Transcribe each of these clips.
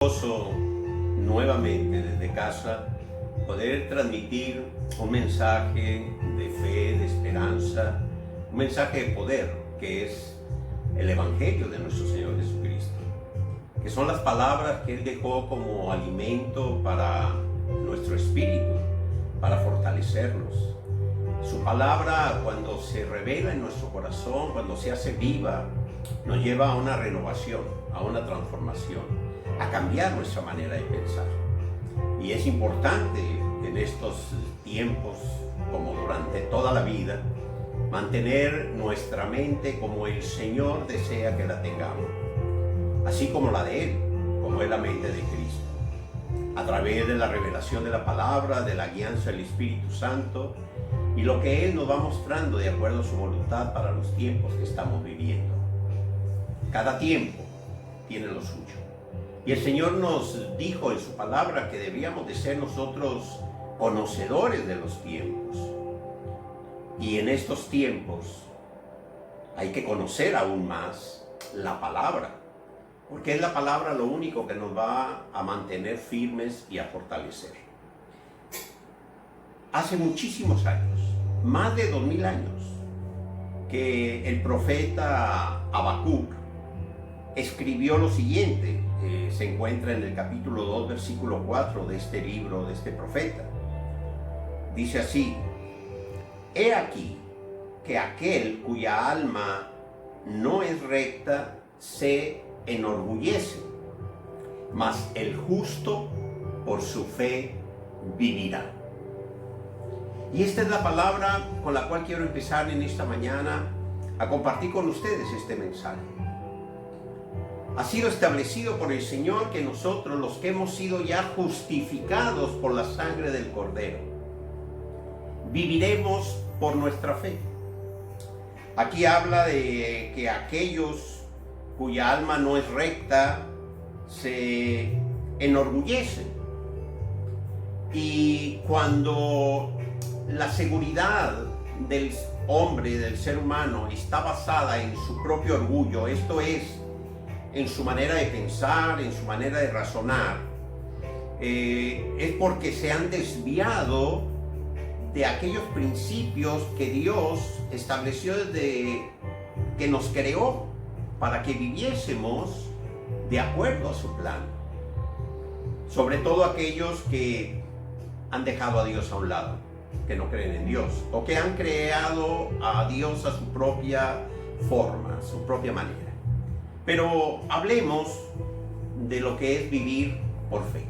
Gozo nuevamente desde casa poder transmitir un mensaje de fe, de esperanza, un mensaje de poder que es el Evangelio de nuestro Señor Jesucristo, que son las palabras que Él dejó como alimento para nuestro espíritu, para fortalecernos. Su palabra, cuando se revela en nuestro corazón, cuando se hace viva, nos lleva a una renovación, a una transformación, a cambiar nuestra manera de pensar. Y es importante en estos tiempos, como durante toda la vida, mantener nuestra mente como el Señor desea que la tengamos, así como la de Él, como es la mente de Cristo, a través de la revelación de la palabra, de la guianza del Espíritu Santo y lo que Él nos va mostrando de acuerdo a su voluntad para los tiempos que estamos viviendo. Cada tiempo tiene lo suyo. Y el Señor nos dijo en su palabra que debíamos de ser nosotros conocedores de los tiempos. Y en estos tiempos hay que conocer aún más la palabra, porque es la palabra lo único que nos va a mantener firmes y a fortalecer. Hace muchísimos años, más de 2000 años, que el profeta Habacuc escribió lo siguiente. Se encuentra en el capítulo 2, versículo 4 de este libro, de este profeta. Dice así: He aquí que aquel cuya alma no es recta se enorgullece, mas el justo por su fe vivirá. Y esta es la palabra con la cual quiero empezar en esta mañana a compartir con ustedes este mensaje. Ha sido establecido por el Señor que nosotros, los que hemos sido ya justificados por la sangre del Cordero, viviremos por nuestra fe. Aquí habla de que aquellos cuya alma no es recta se enorgullecen. Y cuando la seguridad del hombre, del ser humano, está basada en su propio orgullo, esto es, en su manera de pensar, en su manera de razonar, es porque se han desviado de aquellos principios que Dios estableció desde que nos creó para que viviésemos de acuerdo a su plan. Sobre todo aquellos que han dejado a Dios a un lado, que no creen en Dios, o que han creado a Dios a su propia forma, a su propia manera. Pero hablemos de lo que es vivir por fe.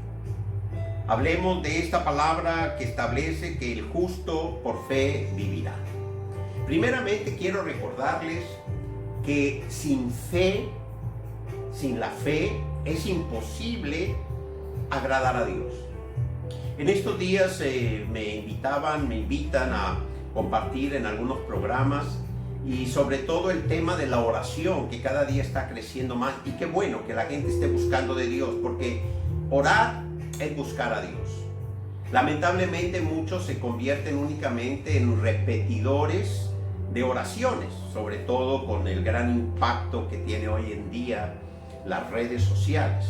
Hablemos de esta palabra que establece que el justo por fe vivirá. Primeramente quiero recordarles que sin fe, sin la fe, es imposible agradar a Dios. En estos días me invitan a compartir en algunos programas, y sobre todo el tema de la oración, que cada día está creciendo más, y qué bueno que la gente esté buscando de Dios, porque orar es buscar a Dios. Lamentablemente muchos se convierten únicamente en repetidores de oraciones, sobre todo con el gran impacto que tiene hoy en día las redes sociales.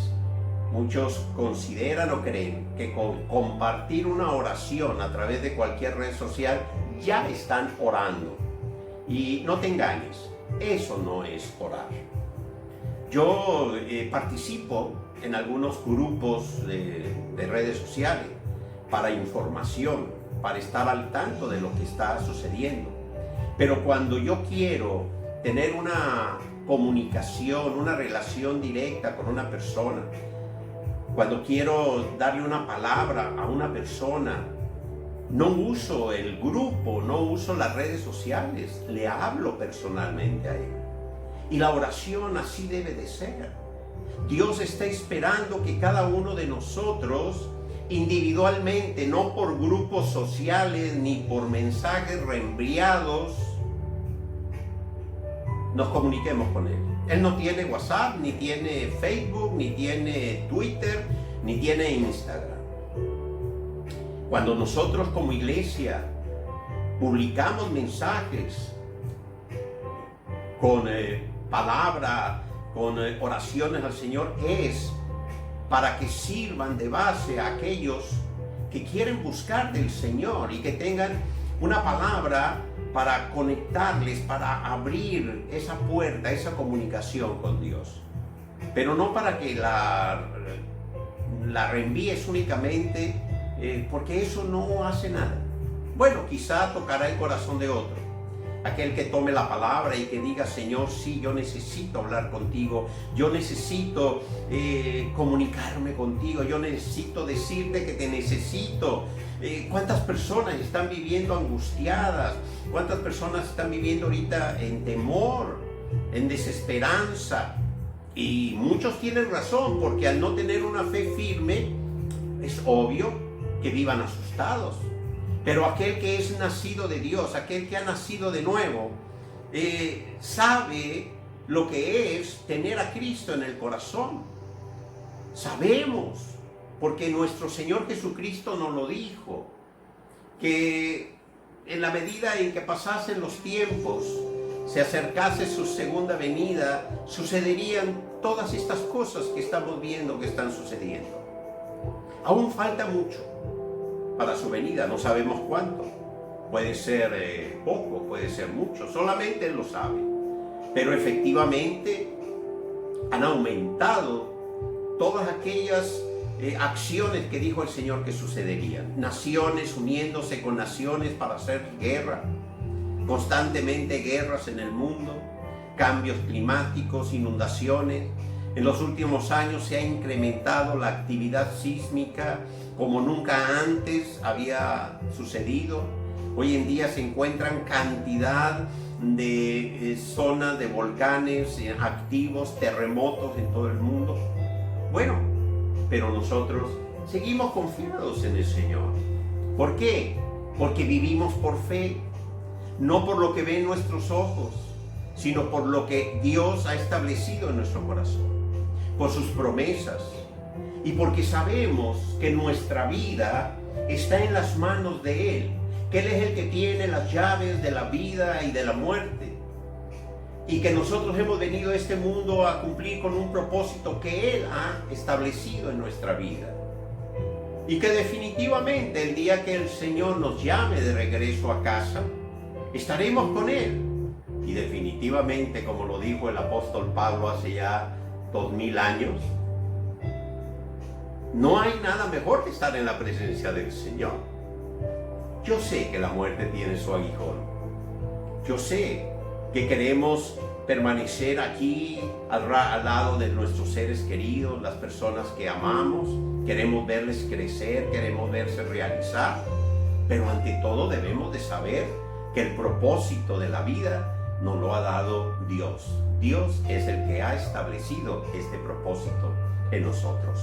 Muchos consideran o creen que con compartir una oración a través de cualquier red social ya están orando. Y no te engañes, eso no es orar. Yo participo en algunos grupos de redes sociales para información, para estar al tanto de lo que está sucediendo. Pero cuando yo quiero tener una comunicación, una relación directa con una persona, cuando quiero darle una palabra a una persona, no uso el grupo, no uso las redes sociales, le hablo personalmente a Él. Y la oración así debe de ser. Dios está esperando que cada uno de nosotros, individualmente, no por grupos sociales ni por mensajes reenviados, nos comuniquemos con Él. Él no tiene WhatsApp, ni tiene Facebook, ni tiene Twitter, ni tiene Instagram. Cuando nosotros como iglesia publicamos mensajes con palabra, con oraciones al Señor, es para que sirvan de base a aquellos que quieren buscar del Señor y que tengan una palabra para conectarles, para abrir esa puerta, esa comunicación con Dios. Pero no para que la reenvíes únicamente, porque eso no hace nada. Bueno, quizá tocará el corazón de otro, aquel que tome la palabra y que diga: Señor, sí, yo necesito hablar contigo, yo necesito comunicarme contigo, yo necesito decirte que te necesito. ¿Cuántas personas están viviendo angustiadas? ¿Cuántas personas están viviendo ahorita en temor, en desesperanza? Y muchos tienen razón, porque al no tener una fe firme, es obvio que vivan asustados. Pero aquel que es nacido de Dios, aquel que ha nacido de nuevo, sabe lo que es tener a Cristo en el corazón. Sabemos, porque nuestro Señor Jesucristo nos lo dijo, que en la medida en que pasasen los tiempos, se acercase su segunda venida, sucederían todas estas cosas que estamos viendo que están sucediendo. Aún falta mucho para su venida, no sabemos cuánto. Puede ser poco, puede ser mucho, solamente Él lo sabe. Pero efectivamente han aumentado todas aquellas acciones que dijo el Señor que sucederían. Naciones uniéndose con naciones para hacer guerra, constantemente guerras en el mundo, cambios climáticos, inundaciones. En los últimos años se ha incrementado la actividad sísmica como nunca antes había sucedido. Hoy en día se encuentran cantidad de zonas de volcanes activos, terremotos en todo el mundo. Bueno, pero nosotros seguimos confiados en el Señor. ¿Por qué? Porque vivimos por fe, no por lo que ven nuestros ojos, sino por lo que Dios ha establecido en nuestro corazón, por sus promesas, y porque sabemos que nuestra vida está en las manos de Él, que Él es el que tiene las llaves de la vida y de la muerte, y que nosotros hemos venido a este mundo a cumplir con un propósito que Él ha establecido en nuestra vida, y que definitivamente el día que el Señor nos llame de regreso a casa, estaremos con Él. Y definitivamente, como lo dijo el apóstol Pablo hace ya 2000 años, no hay nada mejor que estar en la presencia del Señor. Yo sé que la muerte tiene su aguijón. Yo sé que queremos permanecer aquí al lado de nuestros seres queridos, las personas que amamos. Queremos verles crecer, queremos verse realizar. Pero ante todo debemos de saber que el propósito de la vida nos lo ha dado Dios. Dios es el que ha establecido este propósito en nosotros.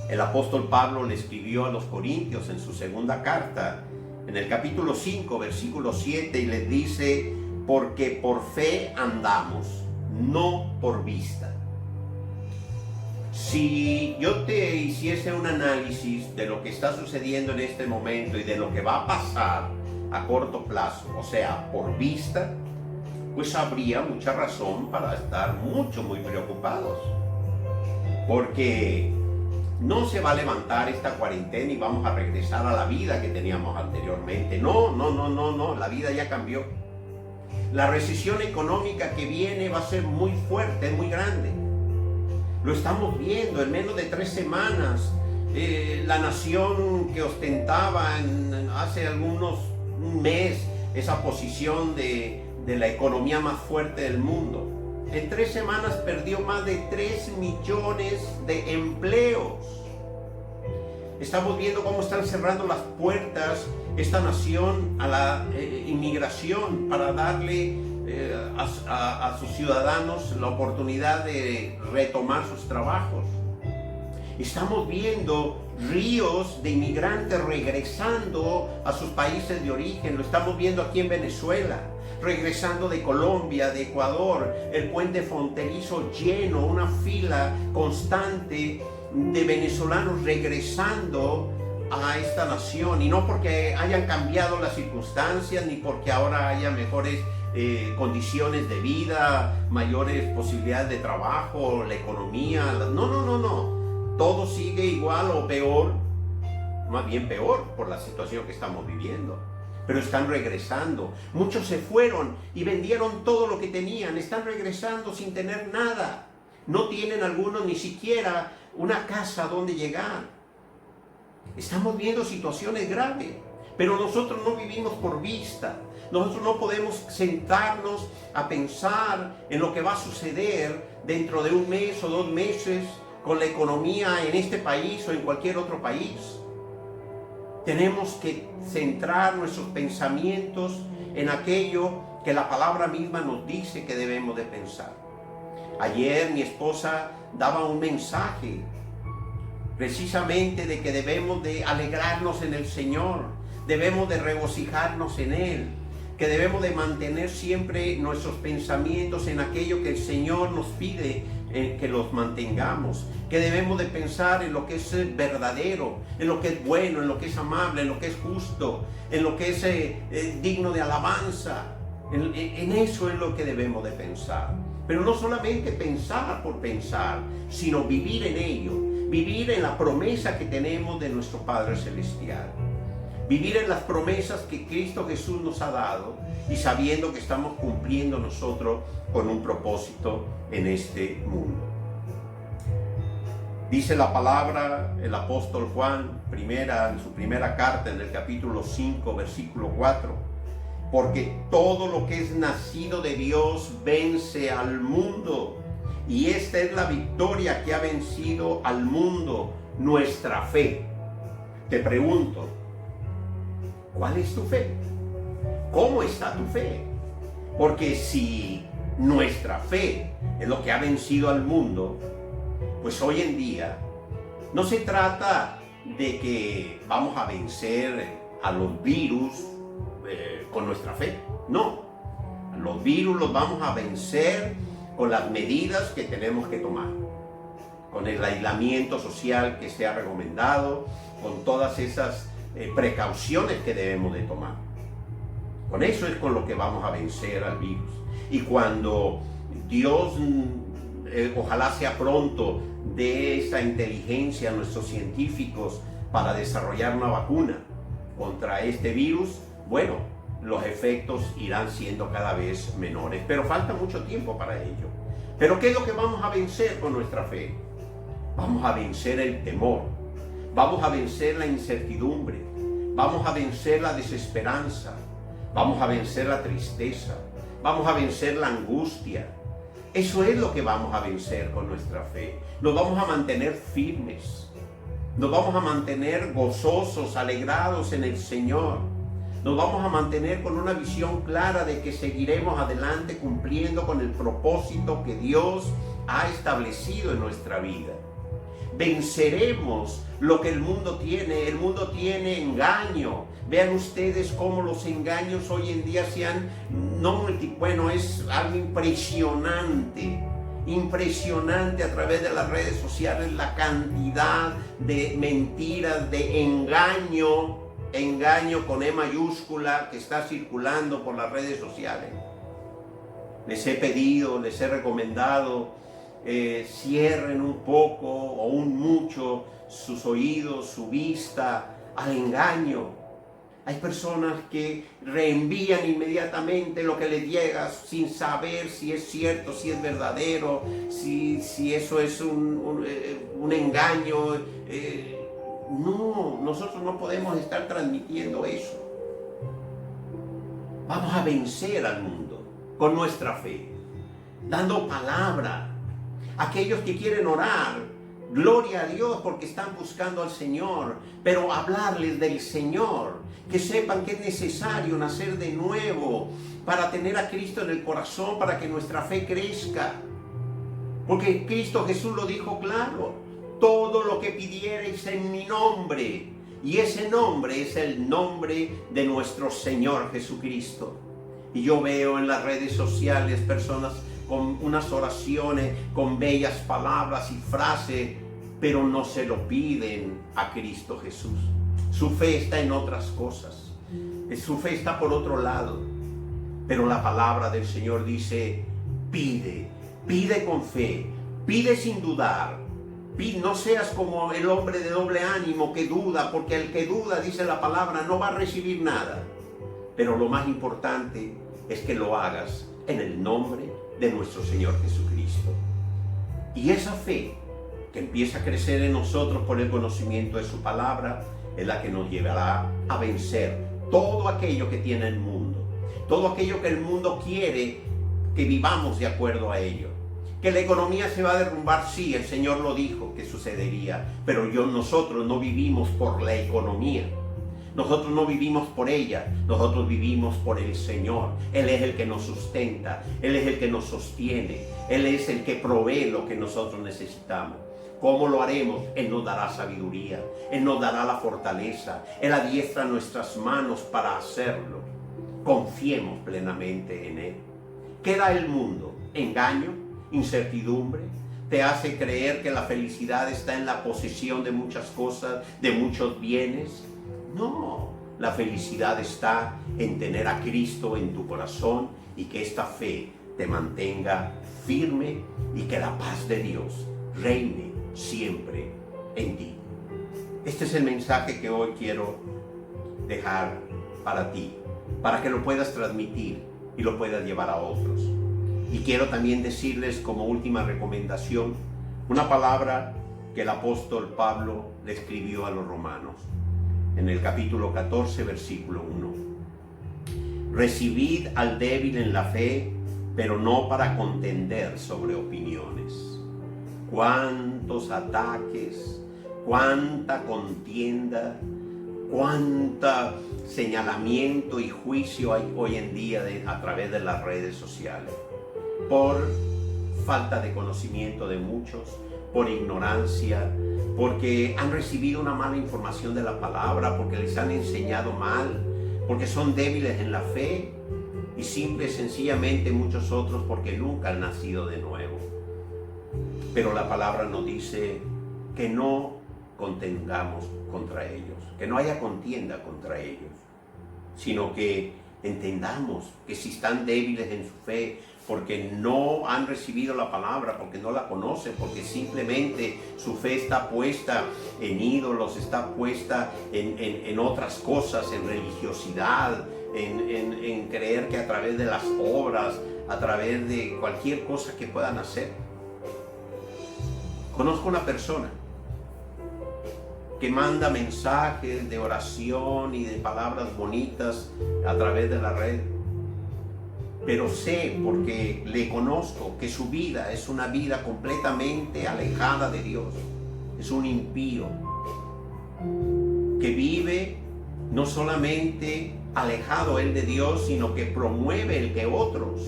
El apóstol Pablo le escribió a los Corintios en su segunda carta, en el capítulo 5, versículo 7, y les dice: porque por fe andamos, no por vista. Si yo te hiciese un análisis de lo que está sucediendo en este momento y de lo que va a pasar a corto plazo, o sea, por vista, pues habría mucha razón para estar muy preocupados. Porque no se va a levantar esta cuarentena y vamos a regresar a la vida que teníamos anteriormente. No, la vida ya cambió. La recesión económica que viene va a ser muy fuerte, muy grande. Lo estamos viendo en menos de 3 semanas. La nación que ostentaba hace un mes esa posición de la economía más fuerte del mundo, en 3 semanas perdió más de 3 millones de empleos. Estamos viendo cómo están cerrando las puertas esta nación a la inmigración para darle a sus ciudadanos la oportunidad de retomar sus trabajos. Estamos viendo ríos de inmigrantes regresando a sus países de origen. Lo estamos viendo aquí en Venezuela, regresando de Colombia, de Ecuador, el puente fronterizo lleno, una fila constante de venezolanos regresando a esta nación, y no porque hayan cambiado las circunstancias ni porque ahora haya mejores condiciones de vida, mayores posibilidades de trabajo, la economía. No. Todo sigue igual o peor, más bien peor por la situación que estamos viviendo. Pero están regresando. Muchos se fueron y vendieron todo lo que tenían. Están regresando sin tener nada. No tienen algunos ni siquiera una casa donde llegar. Estamos viendo situaciones graves, pero nosotros no vivimos por vista. Nosotros no podemos sentarnos a pensar en lo que va a suceder dentro de un mes o 2 meses con la economía en este país o en cualquier otro país. Tenemos que centrar nuestros pensamientos en aquello que la palabra misma nos dice que debemos de pensar. Ayer mi esposa daba un mensaje precisamente de que debemos de alegrarnos en el Señor, debemos de regocijarnos en Él, que debemos de mantener siempre nuestros pensamientos en aquello que el Señor nos pide que los mantengamos, que debemos de pensar en lo que es verdadero, en lo que es bueno, en lo que es amable, en lo que es justo, en lo que es digno de alabanza. En eso es lo que debemos de pensar. Pero no solamente pensar por pensar, sino vivir en ello, vivir en la promesa que tenemos de nuestro Padre Celestial. Vivir en las promesas que Cristo Jesús nos ha dado y sabiendo que estamos cumpliendo nosotros con un propósito en este mundo. Dice la palabra, el apóstol Juan, en su primera carta, en el capítulo 5, versículo 4, porque todo lo que es nacido de Dios vence al mundo, y esta es la victoria que ha vencido al mundo, nuestra fe. Te pregunto, ¿cuál es tu fe? ¿Cómo está tu fe? Porque si nuestra fe es lo que ha vencido al mundo, pues hoy en día no se trata de que vamos a vencer a los virus con nuestra fe. No, los virus los vamos a vencer con las medidas que tenemos que tomar, con el aislamiento social que se ha recomendado, con todas esas precauciones que debemos de tomar. Con eso es con lo que vamos a vencer al virus. Y cuando Dios, ojalá sea pronto, dé esa inteligencia a nuestros científicos para desarrollar una vacuna contra este virus, bueno, los efectos irán siendo cada vez menores. Pero falta mucho tiempo para ello. Pero ¿qué es lo que vamos a vencer con nuestra fe? Vamos a vencer el temor. Vamos a vencer la incertidumbre, vamos a vencer la desesperanza, vamos a vencer la tristeza, vamos a vencer la angustia. Eso es lo que vamos a vencer con nuestra fe. Nos vamos a mantener firmes, nos vamos a mantener gozosos, alegrados en el Señor. Nos vamos a mantener con una visión clara de que seguiremos adelante cumpliendo con el propósito que Dios ha establecido en nuestra vida. Venceremos lo que el mundo tiene. El mundo tiene engaño. Vean ustedes cómo los engaños hoy en día es algo impresionante a través de las redes sociales, la cantidad de mentiras, de engaño con E mayúscula que está circulando por las redes sociales. Les he pedido, les he recomendado, cierren un poco o un mucho sus oídos, su vista al engaño. Hay personas que reenvían inmediatamente lo que les llega sin saber si es cierto, si es verdadero, si eso es un engaño. No, nosotros no podemos estar transmitiendo eso. Vamos a vencer al mundo con nuestra fe, dando palabra. Aquellos que quieren orar, gloria a Dios porque están buscando al Señor, pero hablarles del Señor, que sepan que es necesario nacer de nuevo para tener a Cristo en el corazón, para que nuestra fe crezca. Porque Cristo Jesús lo dijo claro, todo lo que pidiereis en mi nombre, y ese nombre es el nombre de nuestro Señor Jesucristo. Y yo veo en las redes sociales personas con unas oraciones, con bellas palabras y frases, pero no se lo piden a Cristo Jesús. Su fe está en otras cosas. Su fe está por otro lado. Pero la palabra del Señor dice, pide, pide con fe, pide sin dudar. No seas como el hombre de doble ánimo que duda, porque el que duda, dice la palabra, no va a recibir nada. Pero lo más importante es que lo hagas en el nombre de nuestro Señor Jesucristo. Y esa fe que empieza a crecer en nosotros por el conocimiento de su palabra es la que nos llevará a vencer todo aquello que tiene el mundo, todo aquello que el mundo quiere que vivamos de acuerdo a ello. Que la economía se va a derrumbar, sí, el Señor lo dijo que sucedería, pero nosotros no vivimos por la economía. Nosotros no vivimos por ella, nosotros vivimos por el Señor. Él es el que nos sustenta, Él es el que nos sostiene, Él es el que provee lo que nosotros necesitamos. ¿Cómo lo haremos? Él nos dará sabiduría, Él nos dará la fortaleza, Él adiestra nuestras manos para hacerlo. Confiemos plenamente en Él. ¿Qué da el mundo? Engaño, incertidumbre, te hace creer que la felicidad está en la posesión de muchas cosas, de muchos bienes. No, la felicidad está en tener a Cristo en tu corazón y que esta fe te mantenga firme y que la paz de Dios reine siempre en ti. Este es el mensaje que hoy quiero dejar para ti, para que lo puedas transmitir y lo puedas llevar a otros. Y quiero también decirles como última recomendación una palabra que el apóstol Pablo le escribió a los romanos en el capítulo 14, versículo 1. Recibid al débil en la fe, pero no para contender sobre opiniones. Cuántos ataques, cuánta contienda, cuánta señalamiento y juicio hay hoy en día a través de las redes sociales. Por falta de conocimiento de muchos, por ignorancia, porque han recibido una mala información de la palabra, porque les han enseñado mal, porque son débiles en la fe y simple y sencillamente muchos otros porque nunca han nacido de nuevo. Pero la palabra nos dice que no contendamos contra ellos, que no haya contienda contra ellos, sino que entendamos que si están débiles en su fe, porque no han recibido la palabra, porque no la conocen, porque simplemente su fe está puesta en ídolos, está puesta en otras cosas, en religiosidad, en creer que a través de las obras, a través de cualquier cosa que puedan hacer. Conozco una persona que manda mensajes de oración y de palabras bonitas a través de la red, pero sé, porque le conozco, que su vida es una vida completamente alejada de Dios. Es un impío que vive no solamente alejado él de Dios, sino que promueve el que otros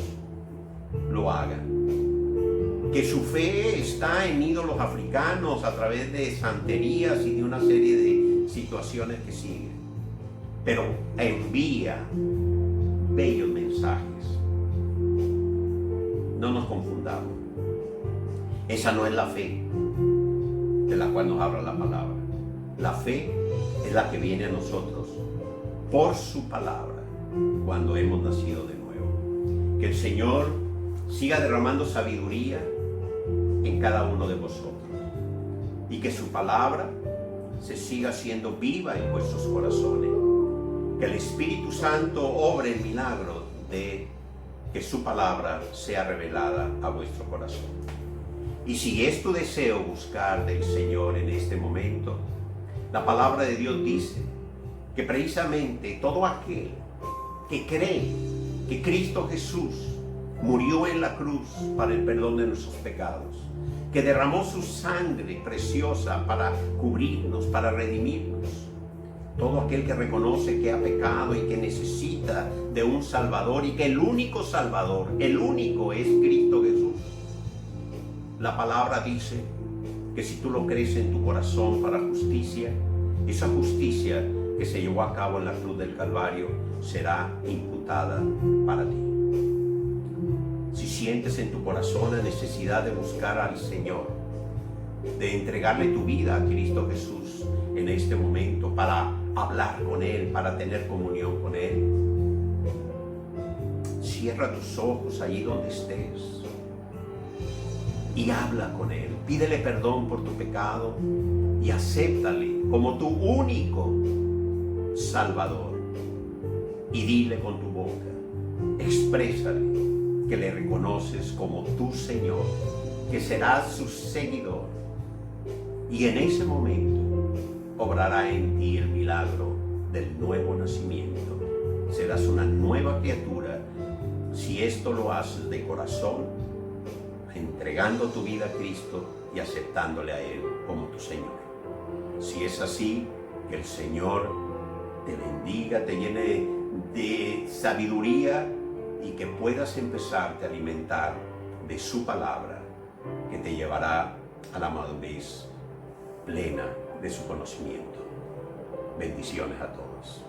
lo hagan. Que su fe está en ídolos africanos a través de santerías y de una serie de situaciones que siguen. Pero envía bellos mensajes. No nos confundamos. Esa no es la fe de la cual nos habla la palabra. La fe es la que viene a nosotros por su palabra cuando hemos nacido de nuevo. Que el Señor siga derramando sabiduría en cada uno de vosotros y que su palabra se siga siendo viva en vuestros corazones. Que el Espíritu Santo obre el milagro de que su palabra sea revelada a vuestro corazón. Y si es tu deseo buscar del Señor en este momento, la palabra de Dios dice que precisamente todo aquel que cree que Cristo Jesús murió en la cruz para el perdón de nuestros pecados, que derramó su sangre preciosa para cubrirnos, para redimirnos, todo aquel que reconoce que ha pecado y que necesita de un Salvador y que el único Salvador, el único es Cristo Jesús. La palabra dice que si tú lo crees en tu corazón para justicia, esa justicia que se llevó a cabo en la cruz del Calvario será imputada para ti. Si sientes en tu corazón la necesidad de buscar al Señor, de entregarle tu vida a Cristo Jesús en este momento para hablar con Él, para tener comunión con Él, cierra tus ojos ahí donde estés y habla con Él. Pídele perdón por tu pecado y acéptale como tu único Salvador. Y dile con tu boca, exprésale que le reconoces como tu Señor, que serás su seguidor. Y en ese momento obrará en ti el milagro del nuevo nacimiento. Serás una nueva criatura si esto lo haces de corazón, entregando tu vida a Cristo y aceptándole a Él como tu Señor. Si es así, que el Señor te bendiga, te llene de sabiduría y que puedas empezarte a alimentar de su palabra, que te llevará a la madurez plena de su conocimiento. Bendiciones a todos.